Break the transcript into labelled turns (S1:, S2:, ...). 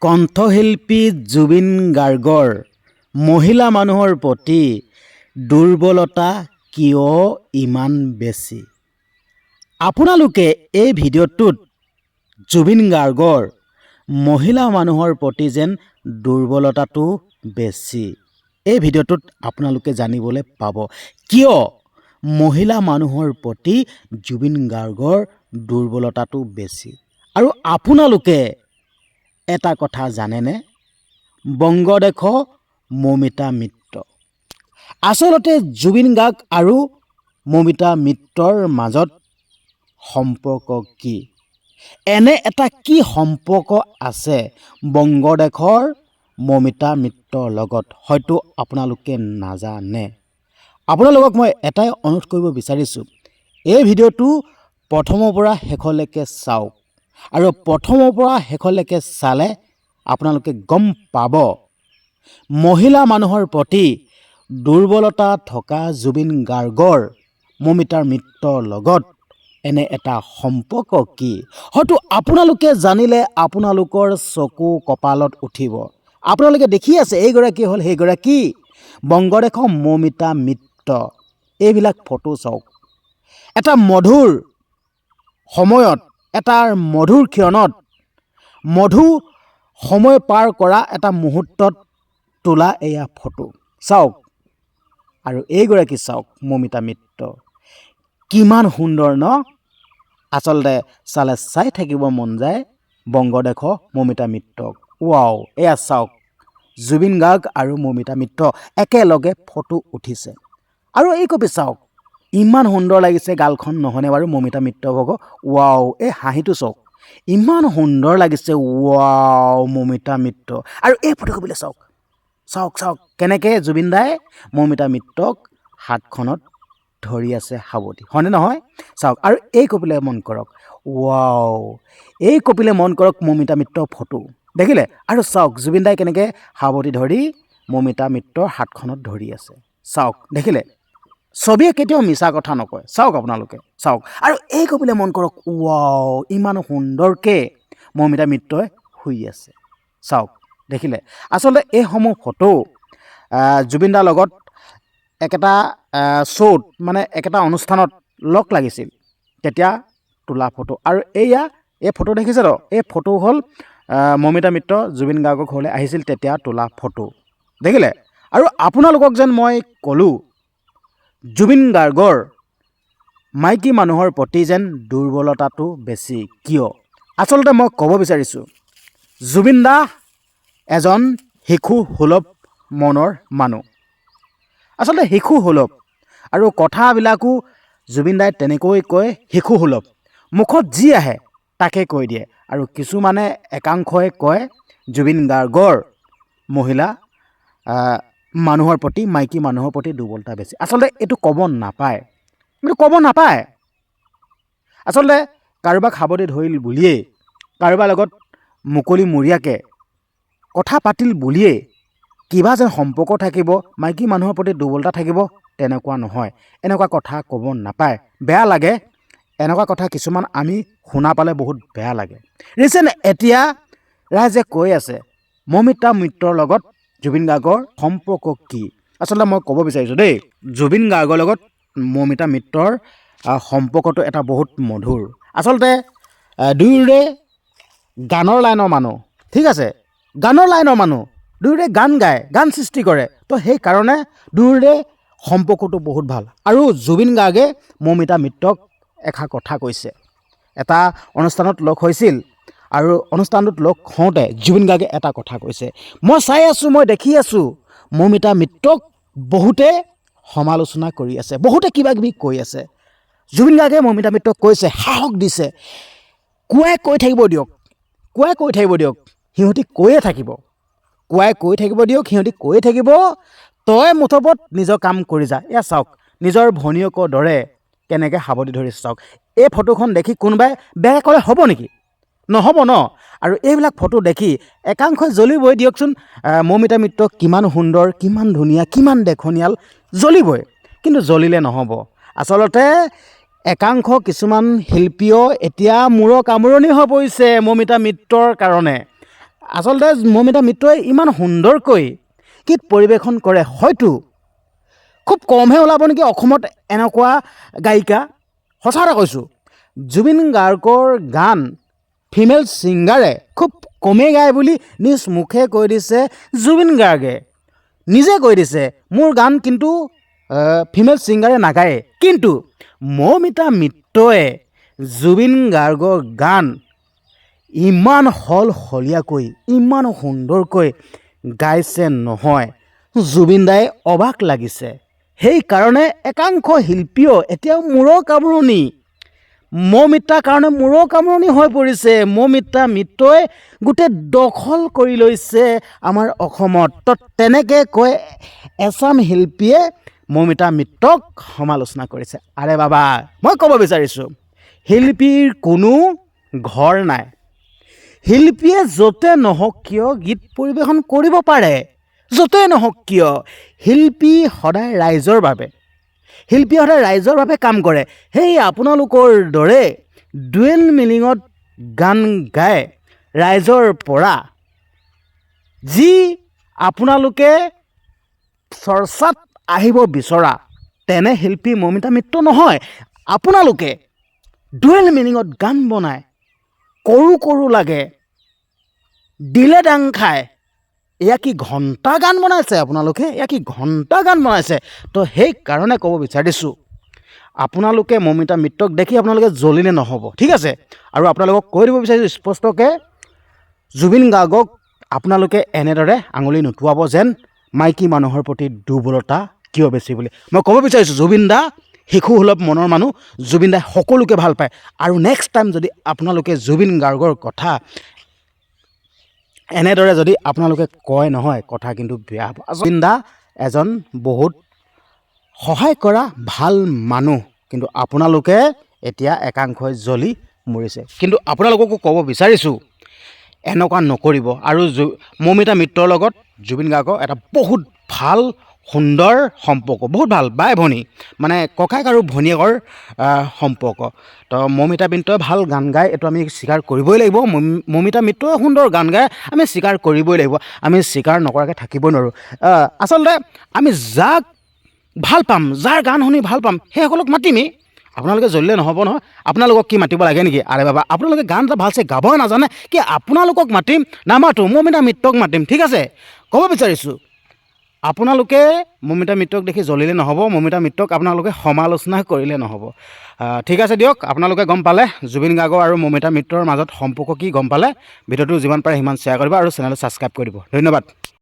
S1: কণ্ঠশিল্পী জুবিন গাৰ্গৰ মহিলা মানুহৰ প্ৰতি দুৰ্বলতা কিয় ইমান বেছি? আপোনালোকে এই ভিডিঅ'টোত জুবিন গাৰ্গৰ মহিলা মানুহৰ প্ৰতি যেন দুৰ্বলতাটো বেছি, এই ভিডিঅ'টোত আপোনালোকে জানিবলৈ পাব কিয় মহিলা মানুহৰ প্ৰতি জুবিন গাৰ্গৰ দুৰ্বলতাটো বেছি। আৰু আপোনালোকে এটা কথা জানেনে? বংগদেশ মৌমিতা মিত্ৰ। আচলতে জুবিন গাৰ্গ আৰু মৌমিতা মিত্ৰৰ মাজত সম্পৰ্ক কি? এনে এটা কি সম্পৰ্ক আছে বংগদেশৰ মৌমিতা মিত্ৰৰ লগত? হয়তো আপোনালোকে নাজানে। আপোনালোকক মই এটাই অনুৰোধ কৰিব বিচাৰিছোঁ, এই ভিডিঅ'টো প্ৰথমৰ পৰা শেষলৈকে চাওক। আৰু প্ৰথমৰ পৰা শেষলৈকে চালে আপোনালোকে গম পাব মহিলা মানুহৰ প্ৰতি দুৰ্বলতা থকা জুবিন গাৰ্গৰ মৌমিতা মিত্ৰৰ লগত এনে এটা সম্পৰ্ক কি? হয়তো আপোনালোকে জানিলে আপোনালোকৰ চকু কপালত উঠিব। আপোনালোকে দেখি আছে এইগৰাকী হ'ল সেইগৰাকী বংগদেশৰ মৌমিতা মিত্ৰ। এইবিলাক ফটো চাওক। এটা মধুৰ সময়ত, এটা মধুৰ ক্ষণত, মধু সময় পাৰ কৰা এটা মুহূৰ্তত তোলা এয়া ফটো চাওক। আৰু এইগৰাকী চাওক মৌমিতা মিত্ৰ, কিমান সুন্দৰ ন? আচলতে চালে চাই থাকিব মন যায় বংগদেশৰ মৌমিতা মিত্ৰক। ৱাও, এয়া চাওক জুবিন গাৰ্গ আৰু মৌমিতা মিত্ৰ একেলগে ফটো উঠিছে। আৰু এই কপি চাওক, ইমান সুন্দৰ লাগিছে গালখন, নহয়নে বাৰু মৌমিতা মিত্ৰ ভাগৰ? ৱাও, এই হাঁহিটো চাওক, ইমান সুন্দৰ লাগিছে। ৱাও মৌমিতা মিত্ৰ। আৰু এই ফটোকপিলে চাওক, চাওক চাওক কেনেকৈ জুবিন দাই মৌমিতা মিত্ৰক হাতখনত ধৰি আছে সাৱটি, হয়নে নহয়? চাওক। আৰু এই কপিলে মন কৰক, ৱাও, এই কপিলে মন কৰক মৌমিতা মিত্ৰৰ ফটো দেখিলে? আৰু চাওক জুবিন দাই কেনেকৈ সাৱটি ধৰি মৌমিতা মিত্ৰৰ হাতখনত ধৰি আছে। চাওক দেখিলে? ছবিয়ে কেতিয়াও মিছা কথা নকয়। চাওক আপোনালোকে, চাওক। আৰু এই কপিলে মন কৰক, ৱাও, ইমান সুন্দৰকৈ মৌমিতা মিত্ৰই শুই আছে। চাওক দেখিলে? আচলতে এইসমূহ ফটো জুবিন দাৰ লগত একেটা শ্ব'ত, মানে একেটা অনুষ্ঠানত লগ লাগিছিল তেতিয়া তোলা ফটো। আৰু এই ফটো দেখিছে তো? এই ফটো হ'ল মৌমিতা মিত্ৰ জুবিন গাৰ্গৰ ঘৰলৈ আহিছিল তেতিয়া তোলা ফটো দেখিলে? আৰু আপোনালোকক যেন মই ক'লোঁ জুবিন গাৰ্গৰ মাইকী মানুহৰ প্ৰতি যেন দুৰ্বলতাটো বেছি। কিয়? আচলতে মই ক'ব বিচাৰিছোঁ জুবিন দা এজন শিশু সুলভ মনৰ মানুহ। আচলতে শিশু সুলভ, আৰু কথাবিলাকো জুবিন দাই তেনেকৈ কয় শিশু সুলভ। মুখত যি আহে তাকে কৈ দিয়ে। আৰু কিছুমানে একাংশই কয় জুবিন গাৰ্গৰ মহিলা মানুহৰ প্ৰতি, মাইকী মানুহৰ প্ৰতি দুৰ্বলতা বেছি। আচলতে এইটো ক'ব নাপায়। আচলতে কাৰোবাক সাৱটি ধৰিল বুলিয়েই, কাৰোবাৰ লগত মুকলিমূৰীয়াকৈ কথা পাতিল বুলিয়েই কিবা যেন সম্পৰ্ক থাকিব, মাইকী মানুহৰ প্ৰতি দুৰ্বলতা থাকিব, তেনেকুৱা নহয়। এনেকুৱা কথা ক'ব নাপায়। বেয়া লাগে এনেকুৱা কথা কিছুমান আমি শুনা পালে, বহুত বেয়া লাগে। ৰিচেণ্ট এতিয়া ৰাইজে কৈ আছে মৌমিতা মিত্ৰৰ লগত জুবিন গাৰ্গৰ সম্পৰ্ক কি? আচলতে মই ক'ব বিচাৰিছোঁ দেই, জুবিন গাৰ্গৰ লগত মৌমিতা মিত্ৰৰ সম্পৰ্কটো এটা বহুত মধুৰ। আচলতে দুয়োৰে গানৰ লাইনৰ মানুহ, ঠিক আছে? গানৰ লাইনৰ মানুহ, দুয়োৰে গান গায়, গান সৃষ্টি কৰে। তো সেইকাৰণে দুয়োৰে সম্পৰ্কটো বহুত ভাল। আৰু জুবিন গাৰ্গে মৌমিতা মিত্ৰক এষাৰ কথা কৈছে। এটা অনুষ্ঠানত লগ হৈছিল, আৰু অনুষ্ঠানটোত লগ হওঁতে জুবিন গাৰ্গে এটা কথা কৈছে, মই চাই আছোঁ, মই দেখি আছোঁ মৌমিতা মিত্ৰক বহুতে সমালোচনা কৰি আছে, বহুতে কিবা কিবি কৈ আছে। জুবিন গাৰ্গে মৌমিতা মিত্ৰক কৈছে, সাহস দিছে, কোৱাই কৈ থাকিব দিয়ক, সিহঁতি কৈয়ে থাকিব, সিহঁতি কৈয়ে থাকিব, তই মুঠপত নিজৰ কাম কৰি যা। এয়া চাওক নিজৰ ভনীয়েকৰ দৰে কেনেকৈ সাৱটি ধৰিছে চাওক। এই ফটোখন দেখি কোনোবাই বেয়া ক'লে হ'ব নেকি? নহ'ব ন? আৰু এইবিলাক ফটো দেখি একাংশই জ্বলিবই দিয়কচোন। মৌমিতা মিত্ৰ কিমান সুন্দৰ, কিমান ধুনীয়া, কিমান দেখনীয়াল, জ্বলিবই। কিন্তু জ্বলিলে নহ'ব। আচলতে একাংশ কিছুমান শিল্পীও এতিয়া মূৰৰ কামোৰণি হৈ পৰিছে মৌমিতা মিত্ৰৰ কাৰণে। আচলতে মৌমিতা মিত্ৰই ইমান সুন্দৰকৈ গীত পৰিৱেশন কৰে, হয়তো খুব কমহে ওলাব নেকি অসমত এনেকুৱা গায়িকা। সঁচা কথা কৈছোঁ, জুবিন গাৰ্গৰ গান ফিমেল ছিংগাৰে খুব কমেই গায় বুলি নিজ মুখে কৈ দিছে জুবিন গাৰ্গে। নিজে কৈ দিছে মোৰ গান কিন্তু ফিমেল ছিংগাৰে নাগায়। কিন্তু মৌমিতা মিত্ৰই জুবিন গাৰ্গৰ গান ইমান সলসলীয়াকৈ, ইমান সুন্দৰকৈ গাইছে নহয়, জুবিন দাই অবাক লাগিছে। সেইকাৰণে একাংশ শিল্পীও এতিয়াও মূৰৰ কামোৰণি, মৌমিতাৰ কাৰণে মূৰৰ কামোৰণি হৈ পৰিছে। মৌমিতা মিত্ৰই গোটেই দখল কৰি লৈছে আমাৰ অসমত। তো তেনেকৈ কৈ এচাম শিল্পীয়ে মৌমিতা মিত্ৰক সমালোচনা কৰিছে। আৰে বাবা, মই ক'ব বিচাৰিছোঁ শিল্পীৰ কোনো ঘৰ নাই। শিল্পীয়ে য'তে নহওক কিয় গীত পৰিৱেশন কৰিব পাৰে, য'তে নহওক কিয়। শিল্পী সদায় ৰাইজৰ বাবে, শিল্পী সদায় ৰাইজৰ বাবে কাম কৰে। সেই আপোনালোকৰ দৰে ডুৱেল মিনিঙত গান গাই ৰাইজৰ পৰা যি আপোনালোকে চৰ্চাত আহিব বিচৰা, তেনে শিল্পী মৌমিতা মিত্ৰ নহয়। আপোনালোকে ডুৱেল মিনিঙত গান বনায়, কৰো লাগে, দিলে ডাং খায়। এয়া কি ঘণ্টা গান বনাইছে আপোনালোকে, এয়া কি ঘণ্টা গান বনাইছে। তো সেইকাৰণে ক'ব বিচাৰিছোঁ, আপোনালোকে মৌমিতা মিত্ৰক দেখি আপোনালোকে জ্বলিলে নহ'ব, ঠিক আছে। আৰু আপোনালোকক কৈ দিব বিচাৰিছোঁ স্পষ্টকৈ, জুবিন গাৰ্গক আপোনালোকে এনেদৰে আঙুলি নুটুৱাব যেন মাইকী মানুহৰ প্ৰতি দুৰ্বলতা কিয় বেছি বুলি। মই ক'ব বিচাৰিছোঁ জুবিন দা শিশুসুলভ মনৰ মানুহ, জুবিন দাই সকলোকে ভাল পায়। আৰু নেক্সট টাইম যদি আপোনালোকে জুবিন গাৰ্গৰ কথা এনেদৰে যদি আপোনালোকে কয় নহয়, কথা কিন্তু বেয়া হ'ব। জুবিন দা এজন বহুত সহায় কৰা ভাল মানুহ, কিন্তু আপোনালোকে এতিয়া একাংশই জ্বলি মৰিছে। কিন্তু আপোনালোককো ক'ব বিচাৰিছোঁ এনেকুৱা নকৰিব। আৰু মৌমিতা মিত্ৰৰ লগত জুবিন গাৰ্গৰ এটা বহুত ভাল সুন্দৰ সম্পৰ্ক, বহুত ভাল বাই ভনী, মানে ককায়েক আৰু ভনীয়েকৰ সম্পৰ্ক। তো মৌমিতা মিত্ৰই ভাল গান গায়, এইটো আমি স্বীকাৰ কৰিবই লাগিব। মৌমিতা মিত্ৰই সুন্দৰ গান গায়, আমি স্বীকাৰ কৰিবই লাগিব। আমি স্বীকাৰ নকৰাকৈ থাকিবই নোৱাৰোঁ। আচলতে আমি যাক ভাল পাম, যাৰ গান শুনি ভাল পাম, সেইসকলক মাতিমেই। আপোনালোকে জ্বলিলে নহ'ব নহয়। আপোনালোকক কি মাতিব লাগে নেকি? আৰে বাবা, আপোনালোকে গান এটা ভালছে গাবই নাজানে কি আপোনালোকক মাতিম? নামাতো, মৌমিতা মিত্ৰক মাতিম, ঠিক আছে। ক'ব বিচাৰিছোঁ আপোনালোকে মৌমিতা মিত্ৰক দেখি জ্বলিলে নহ'ব, মৌমিতা মিত্ৰক আপোনালোকে সমালোচনা কৰিলে নহ'ব। ঠিক আছে দিয়ক, আপোনালোকে গম পালে জুবিন গাৰ্গ আৰু মৌমিতা মিত্ৰৰ মাজত সম্পৰ্ক কি গম পালে। ভিডিঅ'টো যিমান পাৰে সিমান শ্বেয়াৰ কৰিব আৰু চেনেলটো ছাবস্ক্ৰাইব কৰি দিব। ধন্যবাদ।